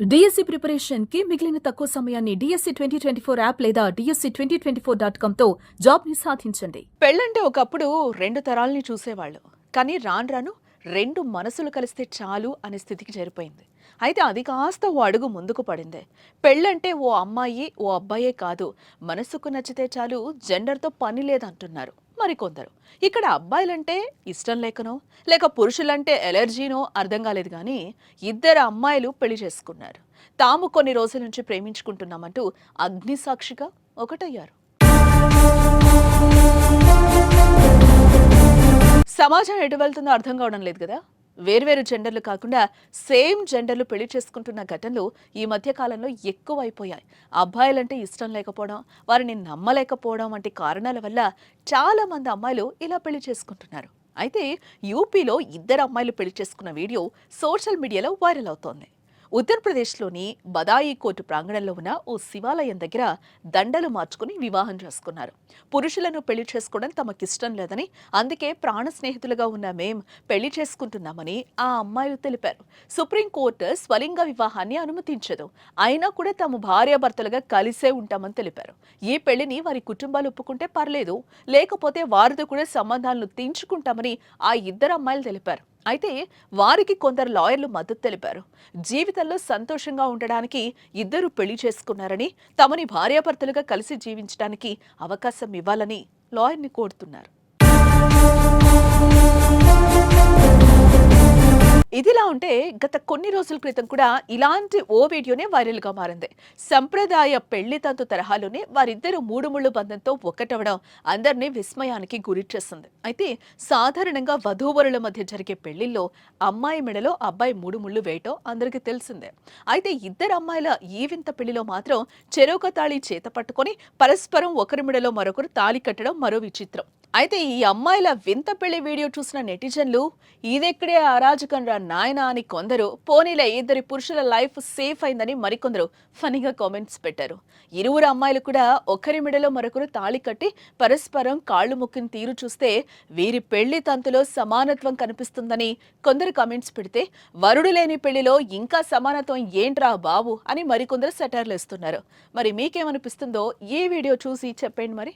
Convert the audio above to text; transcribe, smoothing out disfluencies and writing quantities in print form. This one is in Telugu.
డిఎస్సి ప్రిపరేషన్ కి మిగిలిన తక్కువ సమయాన్ని డిఎస్సి 2024 యాప్ లేదా DSC2024.com తో జాబ్ ని సాధించండి. పెళ్ళంటే ఒకప్పుడు రెండు తరాల్ని చూసేవాళ్ళు. కానీ రాను రాను రెండు మనసులు కలిస్తే చాలు అనే స్థితికి చేరిపోయింది. అయితే అది కాస్త ఓ అడుగు ముందుకు పడింది. పెళ్ళంటే ఓ అమ్మాయి ఓ అబ్బాయే కాదు, మనసుకు నచ్చితే చాలు, జెండర్తో పని లేదంటున్నారు మరికొందరు. ఇక్కడ అబ్బాయిలంటే ఇష్టం లేకనో లేక పురుషులంటే ఎలర్జీనో అర్థం కాలేదు, కానీ ఇద్దరు అమ్మాయిలు పెళ్లి చేసుకున్నారు. తాము కొన్ని రోజుల నుంచి ప్రేమించుకుంటున్నామంటూ అగ్నిసాక్షిగా ఒకటయ్యారు. సమాజం ఎటు వెళ్తుందో అర్థం కావడం లేదు కదా. వేర్వేరు జెండర్లు కాకుండా సేమ్ జెండర్లు పెళ్లి చేసుకుంటున్న ఘటనలు ఈ మధ్య కాలంలో ఎక్కువైపోయాయి. అబ్బాయిలంటే ఇష్టం లేకపోవడం, వారిని నమ్మలేకపోవడం వంటి కారణాల వల్ల చాలా మంది అమ్మాయిలు ఇలా పెళ్లి చేసుకుంటున్నారు. అయితే యూపీలో ఇద్దరు అమ్మాయిలు పెళ్లి చేసుకున్న వీడియో సోషల్ మీడియాలో వైరల్ అవుతోంది. ఉత్తరప్రదేశ్లోని బదాయి కోర్టు ప్రాంగణంలో ఉన్న ఓ శివాలయం దగ్గర దండలు మార్చుకుని వివాహం చేసుకున్నారు. పురుషులను పెళ్లి చేసుకోవడం తమకిష్టం లేదని, అందుకే ప్రాణ స్నేహితులుగా ఉన్న మేం పెళ్లి చేసుకుంటున్నామని ఆ అమ్మాయిలు తెలిపారు. సుప్రీంకోర్టు స్వలింగ వివాహాన్ని అనుమతించదు, అయినా కూడా తాము భార్యాభర్తలుగా కలిసే ఉంటామని తెలిపారు. ఈ పెళ్లిని వారి కుటుంబాలు ఒప్పుకుంటే పర్లేదు, లేకపోతే వారితో కూడా సంబంధాలను తెంచుకుంటామని ఆ ఇద్దరు అమ్మాయిలు తెలిపారు. అయితే వారికి కొందరు లాయర్లు మద్దతు తెలిపారు. జీవితంలో సంతోషంగా ఉండడానికి ఇద్దరు పెళ్లి చేసుకున్నారని, తమని భార్యాభర్తలుగా కలిసి జీవించడానికి అవకాశం ఇవ్వాలని లాయర్ని కోరుతున్నారు. ఇదిలా ఉంటే గత కొన్ని రోజుల క్రితం కూడా ఇలాంటి ఓ వీడియోనే వైరల్గా మారింది. సంప్రదాయ పెళ్లి తంతు తరహాలోనే వారిద్దరూ మూడు ముళ్ళు బంధంతో ఒక్కటవడం అందరినీ విస్మయానికి గురి చేస్తుంది. అయితే సాధారణంగా వధూవరుల మధ్య జరిగే పెళ్లిల్లో అమ్మాయి మెడలో అబ్బాయి మూడు ముళ్ళు వేయటం అందరికీ తెలిసిందే. అయితే ఇద్దరు అమ్మాయిల ఈ వింత పెళ్లిలో మాత్రం చెరొక తాళి చేత పట్టుకొని పరస్పరం ఒకరి మెడలో మరొకరు తాళి కట్టడం మరో విచిత్రం. అయితే ఈ అమ్మాయిల వింత పెళ్లి వీడియో చూసిన నెటిజన్లు ఇదెక్కడే అరాజకం రా నాయనా అని కొందరు, పోనీలే ఇద్దరి పురుషుల లైఫ్ సేఫ్ అయిందని మరికొందరు ఫనీగా కామెంట్స్ పెట్టారు. ఇరువురు అమ్మాయిలు కూడా ఒకరి మెడలో మరొకరు తాళి కట్టి పరస్పరం కాళ్లు మొక్కిన తీరు చూస్తే వీరి పెళ్లి తంతులో సమానత్వం కనిపిస్తుందని కొందరు కామెంట్స్ పెడితే, వరుడు లేని పెళ్లిలో ఇంకా సమానత్వం ఏంట్రా బాబు అని మరికొందరు సెటైర్లు వేస్తున్నారు. మరి మీకేమనిపిస్తుందో ఈ వీడియో చూసి చెప్పండి మరి.